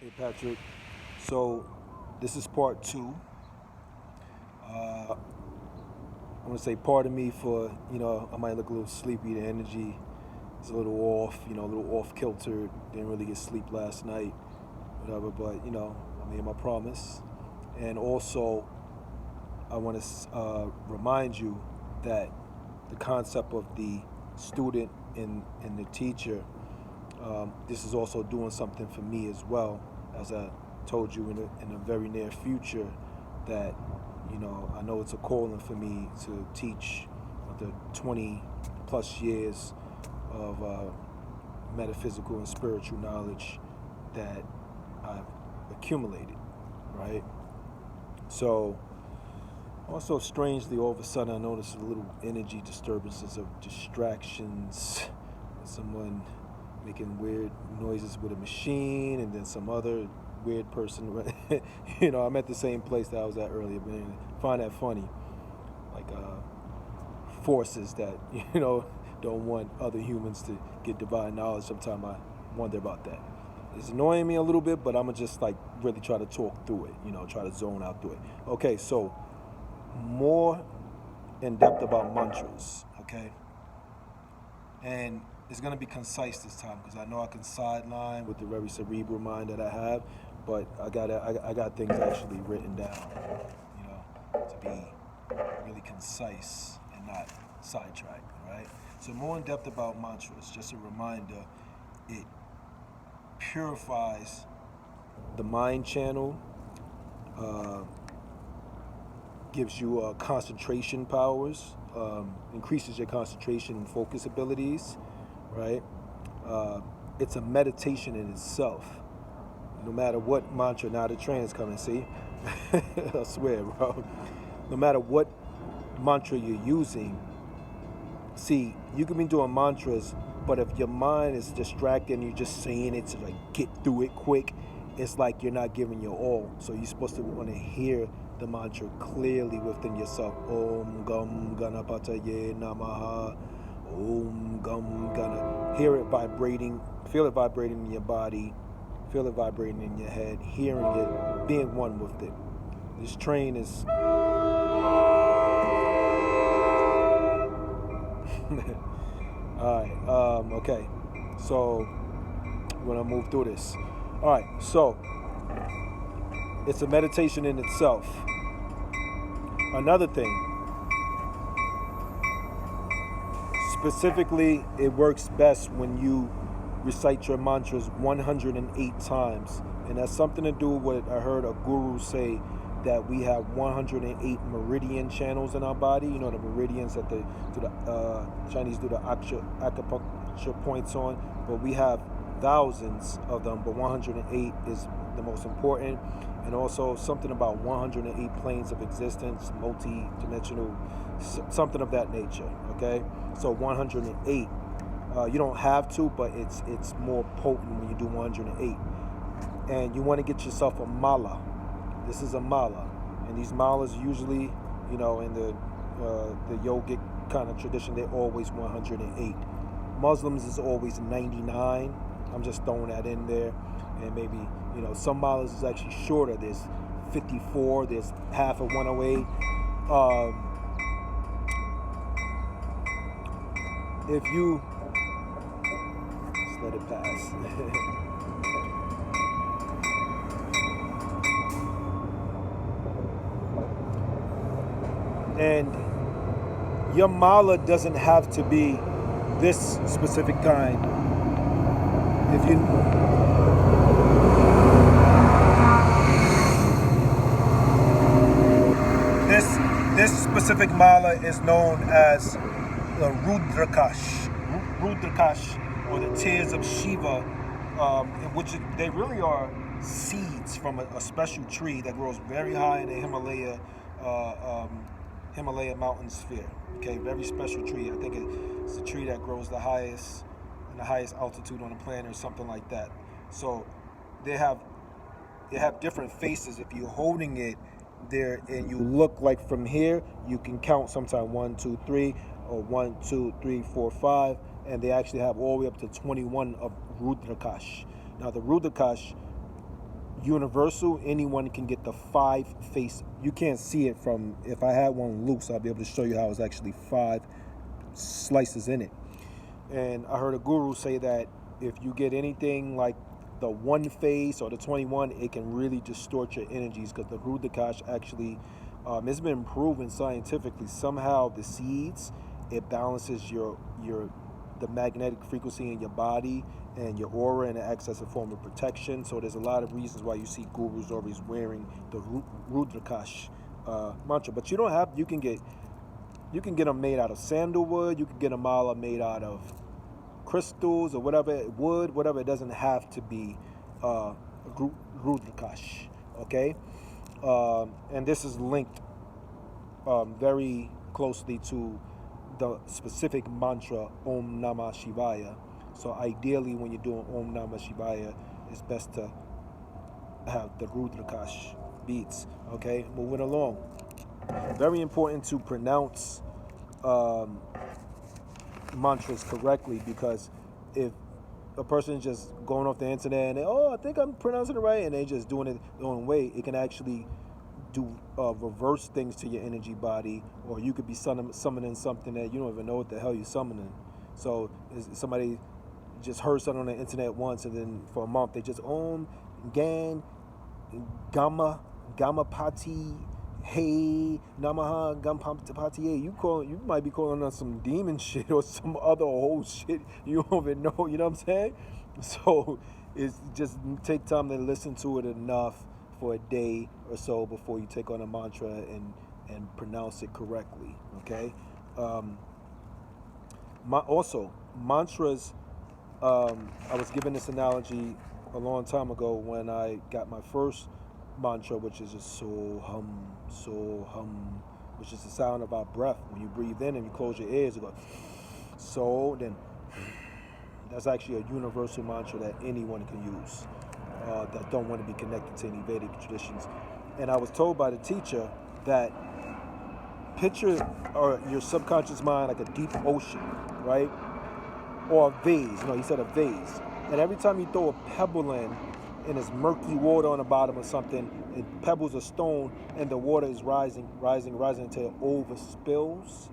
Hey Patrick, so this is part two. I want to say pardon me for, I might look a little sleepy. The energy is a little off, a little off kilter. Didn't really get sleep last night, whatever, but, I made my promise. And also, I want to remind you that the concept of the student and the teacher, this is also doing something for me as well, as I told you in a very near future that I know it's a calling for me to teach the 20 plus years of metaphysical and spiritual knowledge that I've accumulated, right? So also strangely, all of a sudden I noticed a little energy disturbances of distractions, someone making weird noises with a machine, and then some other weird person. I'm at the same place that I was at earlier, but I find that funny. Like forces that, don't want other humans to get divine knowledge. Sometimes I wonder about that. It's annoying me a little bit, but I'm gonna just like really try to talk through it, try to zone out through it. Okay, so more in depth about mantras, okay? And it's going to be concise this time because I know I can sideline with the very cerebral mind that I have, but I got things actually written down, to be really concise and not sidetracked, right? So more in depth about mantras, just a reminder, it purifies the mind channel, gives you concentration powers, increases your concentration and focus abilities, right? It's a meditation in itself. No matter what mantra, now the train's coming, see? I swear, bro. No matter what mantra you're using, see, you can be doing mantras, but if your mind is distracted and you're just saying it to like get through it quick, it's like you're not giving your all. So you're supposed to want to hear the mantra clearly within yourself. Om Gam Ganapataye Namaha. Om Gam Gana. Hear it vibrating. Feel it vibrating in your body. Feel it vibrating in your head. Hearing it. Being one with it. This train is... Alright, okay. So, we're going to move through this. Alright, so... it's a meditation in itself. Another thing, specifically, it works best when you recite your mantras 108 times. And that's something to do with what I heard a guru say, that we have 108 meridian channels in our body. The meridians that the Chinese do the acupuncture points on, but we have thousands of them, but 108 is the most important. And also something about 108 planes of existence, multi-dimensional, something of that nature, okay? So 108, you don't have to, but it's more potent when you do 108. And you want to get yourself a mala. This is a mala. And these malas usually, in the yogic kind of tradition, they're always 108. Muslims is always 99. I'm just throwing that in there. And maybe, some malas is actually shorter. There's 54, there's half of 108. If you, just let it pass. And your mala doesn't have to be this specific kind. If you... This specific mala is known as the Rudrakash, or the tears of Shiva, which they really are seeds from a special tree that grows very high in the Himalaya mountain sphere. Okay, very special tree. I think it's the tree that grows the highest altitude on the planet, or something like that. So they have different faces. If you're holding it there and you look like from here, you can count sometime 1, 2, 3, or 1, 2, 3, 4, 5, and they actually have all the way up to 21 of Rudrakash. Now the Rudrakash universal. Anyone can get the 5 face. You can't see it from, if I had one loose, I'll be able to show you how it's actually 5 slices in it. And I heard a guru say that if you get anything like the 1 face or the 21, it can really distort your energies, because the Rudakash actually, it's been proven scientifically, somehow the seeds, it balances the magnetic frequency in your body and your aura, and it acts as a form of protection. So there's a lot of reasons why you see gurus always wearing the Rudrakash mantra. But you don't have, you can get them made out of sandalwood, you can get a mala made out of crystals or whatever, wood, whatever. It doesn't have to be Rudrakash, okay? And this is linked very closely to the specific mantra Om Namah Shivaya. So ideally, when you're doing Om Namah Shivaya, it's best to have the Rudrakash beats. Okay, moving along. Very important to pronounce mantras correctly, because if a person is just going off the internet and I think I'm pronouncing it right, and they just doing it their own way, it can actually do reverse things to your energy body, or you could be summoning something that you don't even know what the hell you're summoning. So somebody just heard something on the internet once, and then for a month they just Om Gan Gamma Pati Hey Namaha Gampati Hey. You might be calling on some demon shit or some other whole shit you don't even know. You know what I'm saying? So it's just take time to listen to it enough for a day or so before you take on a mantra and pronounce it correctly. Okay. Also, mantras. I was given this analogy a long time ago when I got my first mantra, which is just so hum, which is the sound of our breath. When you breathe in and you close your ears, it goes so. Then that's actually a universal mantra that anyone can use that don't want to be connected to any Vedic traditions. And I was told by the teacher that picture your subconscious mind like a deep ocean, right? Or a vase. He said a vase. And every time you throw a pebble in, and there's murky water on the bottom or something, it pebbles a stone, and the water is rising until it overspills.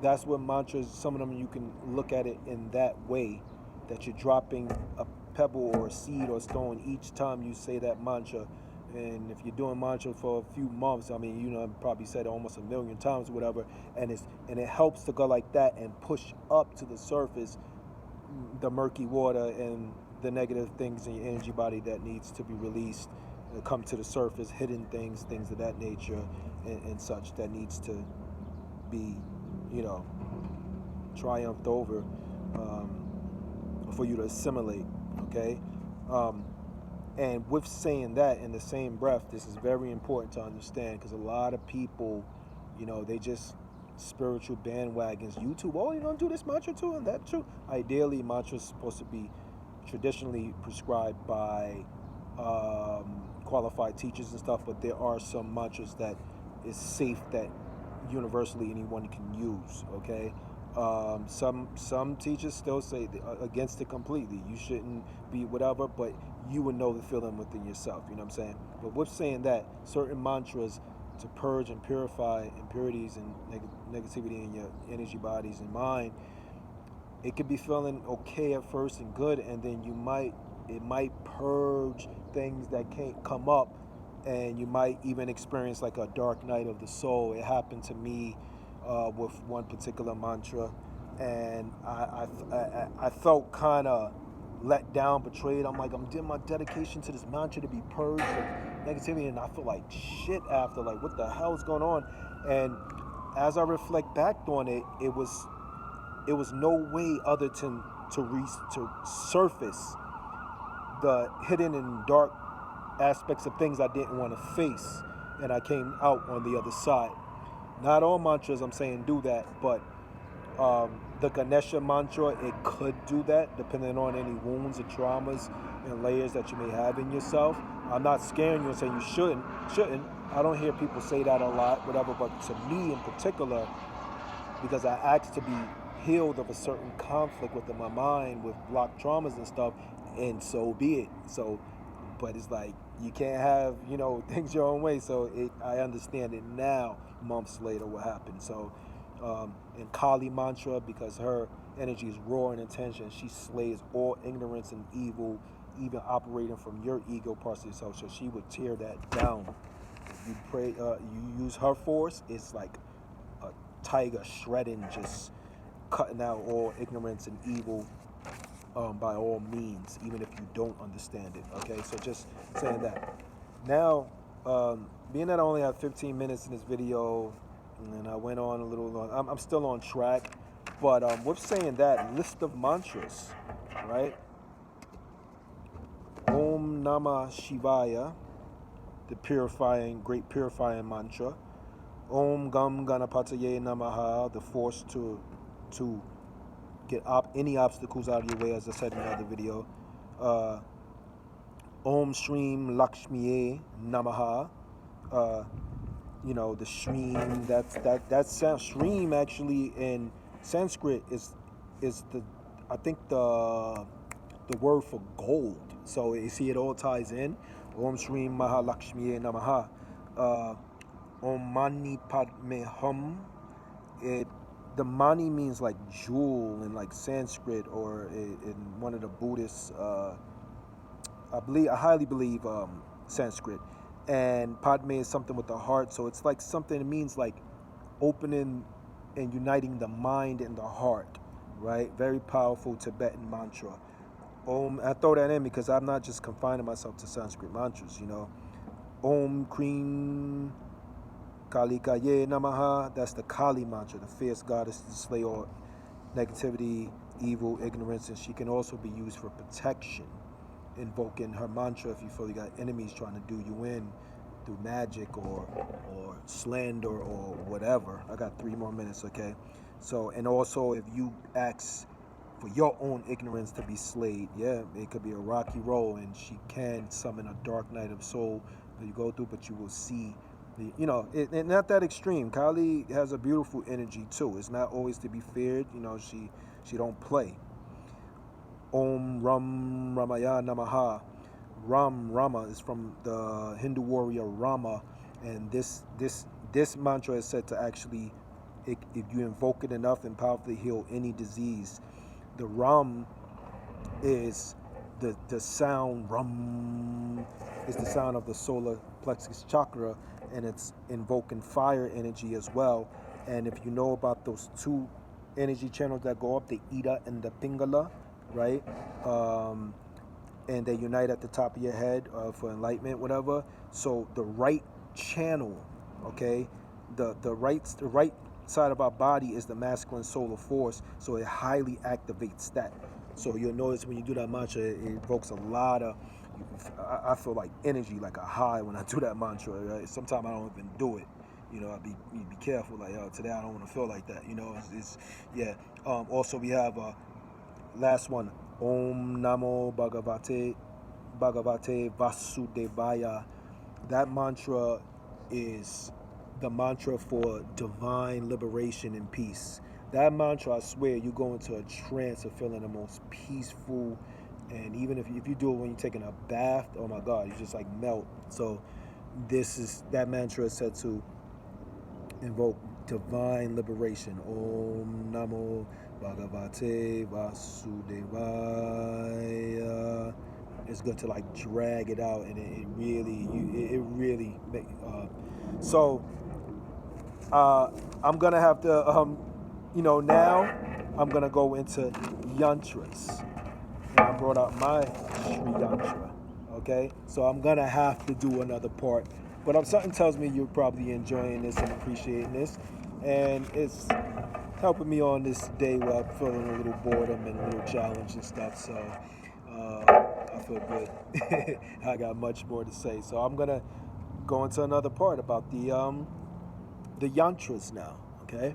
That's what mantras, some of them you can look at it in that way, that you're dropping a pebble or a seed or a stone each time you say that mantra. And if you're doing mantra for a few months, I've probably said it almost 1 million times or whatever, and it helps to go like that and push up to the surface the murky water and the negative things in your energy body that needs to be released, come to the surface, hidden things of that nature and such that needs to be, triumphed over for you to assimilate, okay? And with saying that in the same breath, this is very important to understand, because a lot of people, they just spiritual bandwagons. YouTube, you're going to do this mantra too and that too. Ideally, mantra is supposed to be traditionally prescribed by qualified teachers and stuff, but there are some mantras that is safe that universally anyone can use, okay? Some teachers still say against it completely. You shouldn't be whatever, but you would know the feeling within yourself, you know what I'm saying? But with saying that, certain mantras to purge and purify impurities and negativity in your energy bodies and mind, it could be feeling okay at first and good, and then it might purge things that can't come up, and you might even experience like a dark night of the soul. It happened to me with one particular mantra, and I felt kind of let down, betrayed. I'm like, I'm doing my dedication to this mantra to be purged of negativity, and I feel like shit after, like, what the hell is going on? And as I reflect back on it, it was no way other to surface the hidden and dark aspects of things I didn't want to face, and I came out on the other side. Not all mantras, I'm saying, do that, but the Ganesha mantra, it could do that, depending on any wounds or traumas and layers that you may have in yourself. I'm not scaring you and saying you shouldn't. I don't hear people say that a lot, whatever, but to me in particular, because I asked to be healed of a certain conflict within my mind with blocked traumas and stuff, and so be it. So but it's like you can't have, you know, things your own way. So I understand it now, months later, what happened. So in Kali mantra, because her energy is raw and intention, she slays all ignorance and evil, even operating from your ego parts of yourself. So she would tear that down. If you pray, you use her force, it's like a tiger shredding, just cutting out all ignorance and evil, by all means, even if you don't understand it. Okay, so just saying that. Now, being that I only have 15 minutes in this video, and I went on a little long, I'm still on track, but with saying that, list of mantras, right? Om Namah Shivaya, the great purifying mantra. Om Gam Ganapataye Namaha, the force to get any obstacles out of your way, as I said in the other video. Om Shreem Lakshmiye Namaha. You know, the Shreem. That sound. Shreem actually in Sanskrit is the, I think, the word for gold. So you see, it all ties in. Om Shreem Mahalakshmiye Namaha. Om Mani Padme Hum. The mani means like jewel in like Sanskrit, or in one of the Buddhist, I highly believe, Sanskrit. And Padme is something with the heart, so it's like something, it means like opening and uniting the mind and the heart, right? Very powerful Tibetan mantra. I throw that in because I'm not just confining myself to Sanskrit mantras, you know. Om Krim Kalikaye Namaha, that's the Kali mantra, the fierce goddess to slay all negativity, evil, ignorance, and she can also be used for protection, invoking her mantra if you feel you got enemies trying to do you in through magic or slander or whatever. I got 3 more minutes, okay? So, and also if you ask for your own ignorance to be slayed, yeah, it could be a rocky road, and she can summon a dark night of soul that you go through, but you will see, you know, it's not that extreme. Kali has a beautiful energy too. It's not always to be feared. You know, she don't play. Om Ram Ramaya Namaha. Rama is from the Hindu warrior Rama, and this mantra is said to actually, if you invoke it enough, and powerfully heal any disease. The Ram is the sound. Ram is the sound of the solar plexus chakra, and it's invoking fire energy as well. And if you know about those 2 energy channels that go up, the Ida and the Pingala, right? And they unite at the top of your head for enlightenment, whatever. So the right channel, okay, the right side of our body is the masculine solar force, so it highly activates that. So you'll notice when you do that mantra, it evokes a lot of, I feel like energy, like a high when I do that mantra. Right? Sometimes I don't even do it. You know, you be careful. Like, today I don't want to feel like that. You know, yeah. Also, we have last one. Om Namo Bhagavate Vasudevaya. That mantra is the mantra for divine liberation and peace. That mantra, I swear, you go into a trance of feeling the most peaceful. And even if you do it when you're taking a bath, oh my God, you just like melt. So that mantra is said to invoke divine liberation. Om Namo Bhagavate Vasudevaya. It's good to like drag it out, and it really so I'm gonna have to now I'm gonna go into yantras, and I brought out my Sri Yantra. Okay, so I'm gonna have to do another part, but something tells me you're probably enjoying this and appreciating this, and it's helping me on this day where I'm feeling a little boredom and a little challenge and stuff. So I feel good. I got much more to say, so I'm gonna go into another part about the yantras now. Okay.